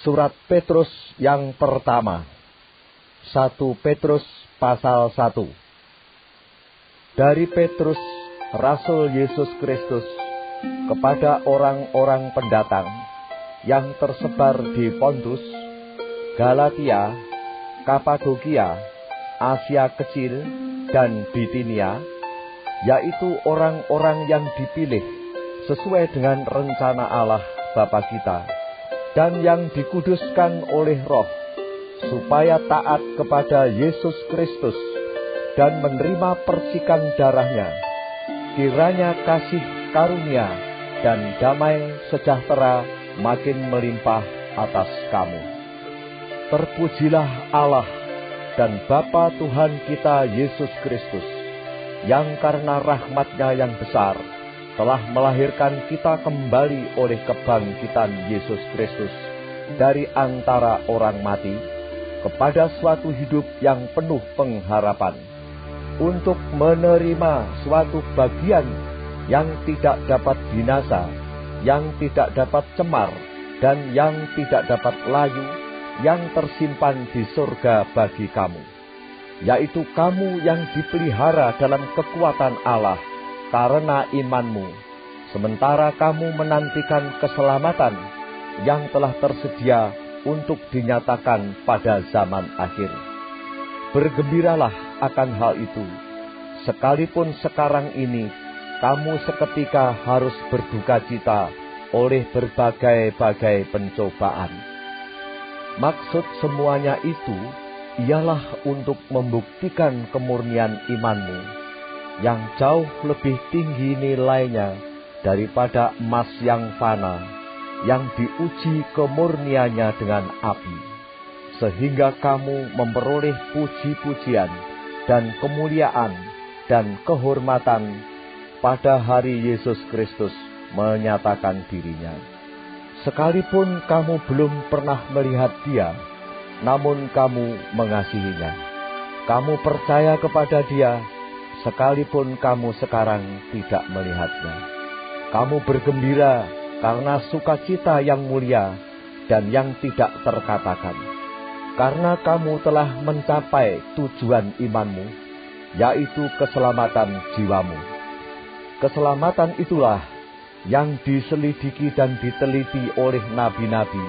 Surat Petrus yang pertama. 1 Petrus pasal 1. Dari Petrus, Rasul Yesus Kristus, kepada orang-orang pendatang yang tersebar di Pontus, Galatia, Kapadokia, Asia Kecil, dan Bitinia, yaitu orang-orang yang dipilih sesuai dengan rencana Allah Bapa kita, dan yang dikuduskan oleh Roh, supaya taat kepada Yesus Kristus dan menerima percikan darahnya. Kiranya kasih karunia dan damai sejahtera makin melimpah atas kamu. Terpujilah Allah dan Bapa Tuhan kita Yesus Kristus, yang karena rahmat-Nya yang besar telah melahirkan kita kembali oleh kebangkitan Yesus Kristus dari antara orang mati kepada suatu hidup yang penuh pengharapan, untuk menerima suatu bagian yang tidak dapat binasa, yang tidak dapat cemar, dan yang tidak dapat layu, yang tersimpan di surga bagi kamu, yaitu kamu yang dipelihara dalam kekuatan Allah karena imanmu, sementara kamu menantikan keselamatan yang telah tersedia untuk dinyatakan pada zaman akhir. Bergembiralah akan hal itu, sekalipun sekarang ini kamu seketika harus berduka cita oleh berbagai-bagai pencobaan. Maksud semuanya itu ialah untuk membuktikan kemurnian imanmu, yang jauh lebih tinggi nilainya daripada emas yang fana, yang diuji kemurniannya dengan api, sehingga kamu memperoleh puji-pujian dan kemuliaan dan kehormatan pada hari Yesus Kristus menyatakan dirinya. Sekalipun kamu belum pernah melihat Dia, namun kamu mengasihinya. Kamu percaya kepada Dia, sekalipun kamu sekarang tidak melihatnya. Kamu bergembira karena sukacita yang mulia dan yang tidak terkatakan, karena kamu telah mencapai tujuan imanmu, yaitu keselamatan jiwamu. Keselamatan itulah yang diselidiki dan diteliti oleh nabi-nabi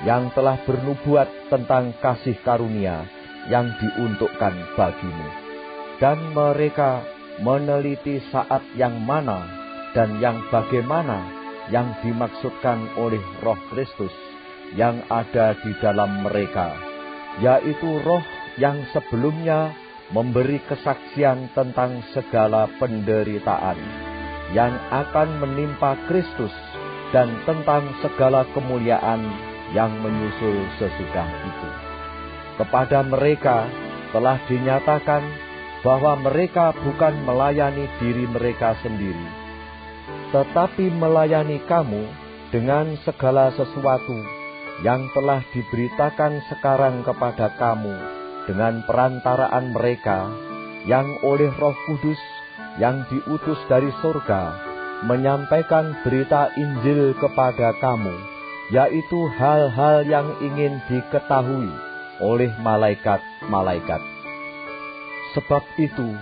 yang telah bernubuat tentang kasih karunia yang diuntukkan bagimu. Dan mereka meneliti saat yang mana dan yang bagaimana yang dimaksudkan oleh Roh Kristus yang ada di dalam mereka, yaitu Roh yang sebelumnya memberi kesaksian tentang segala penderitaan yang akan menimpa Kristus dan tentang segala kemuliaan yang menyusul sesudah itu. Kepada mereka telah dinyatakan bahwa mereka bukan melayani diri mereka sendiri, tetapi melayani kamu dengan segala sesuatu yang telah diberitakan sekarang kepada kamu dengan perantaraan mereka yang oleh Roh Kudus yang diutus dari surga menyampaikan berita Injil kepada kamu, yaitu hal-hal yang ingin diketahui oleh malaikat-malaikat. Sebab itu,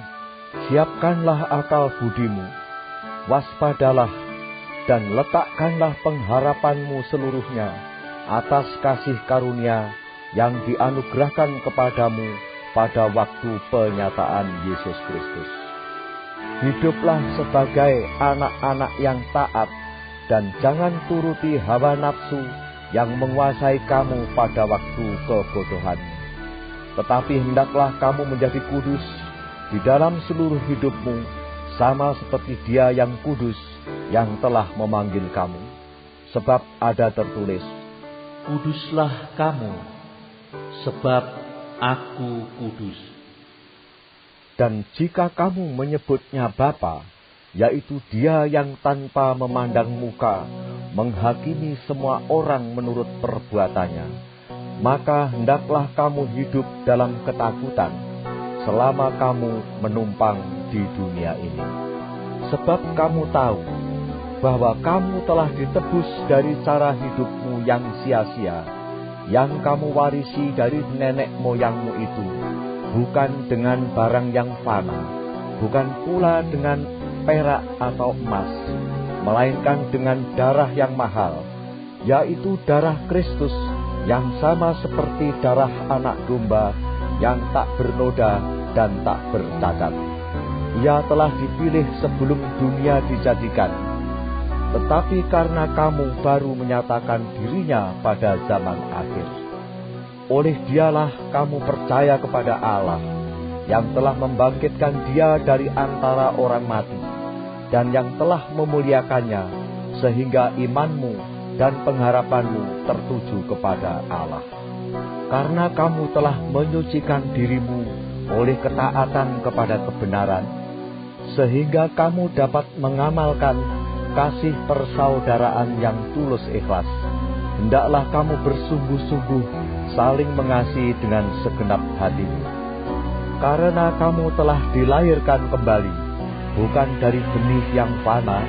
siapkanlah akal budimu, waspadalah, dan letakkanlah pengharapanmu seluruhnya atas kasih karunia yang dianugerahkan kepadamu pada waktu penyataan Yesus Kristus. Hiduplah sebagai anak-anak yang taat, dan jangan turuti hawa nafsu yang menguasai kamu pada waktu kebodohan. Tetapi hendaklah kamu menjadi kudus di dalam seluruh hidupmu, sama seperti Dia yang kudus yang telah memanggil kamu. Sebab ada tertulis, "Kuduslah kamu, sebab Aku kudus." Dan jika kamu menyebutnya Bapa, yaitu Dia yang tanpa memandang muka menghakimi semua orang menurut perbuatannya, maka hendaklah kamu hidup dalam ketakutan selama kamu menumpang di dunia ini. Sebab kamu tahu bahwa kamu telah ditebus dari cara hidupmu yang sia-sia, yang kamu warisi dari nenek moyangmu itu, bukan dengan barang yang fana, bukan pula dengan perak atau emas, melainkan dengan darah yang mahal, yaitu darah Kristus, yang sama seperti darah anak domba yang tak bernoda dan tak bercacat. Ia telah dipilih sebelum dunia dijadikan, tetapi karena kamu baru menyatakan dirinya pada zaman akhir. Oleh Dialah kamu percaya kepada Allah, yang telah membangkitkan Dia dari antara orang mati, dan yang telah memuliakannya, sehingga imanmu dan pengharapanmu tertuju kepada Allah. Karena kamu telah menyucikan dirimu oleh ketaatan kepada kebenaran, sehingga kamu dapat mengamalkan kasih persaudaraan yang tulus ikhlas. Hendaklah kamu bersungguh-sungguh saling mengasihi dengan segenap hatimu. Karena kamu telah dilahirkan kembali, bukan dari benih yang fana,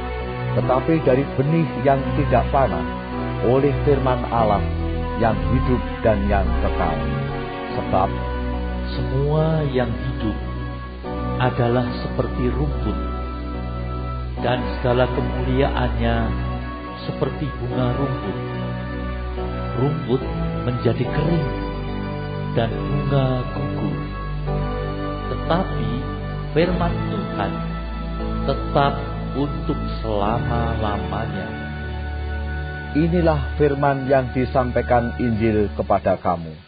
tetapi dari benih yang tidak fana, oleh firman Allah yang hidup dan yang kekal. Sebab semua yang hidup adalah seperti rumput, dan segala kemuliaannya seperti bunga rumput. Rumput menjadi kering, dan bunga gugur. Tetapi firman Tuhan tetap untuk selama-lamanya. Inilah firman yang disampaikan Injil kepada kamu.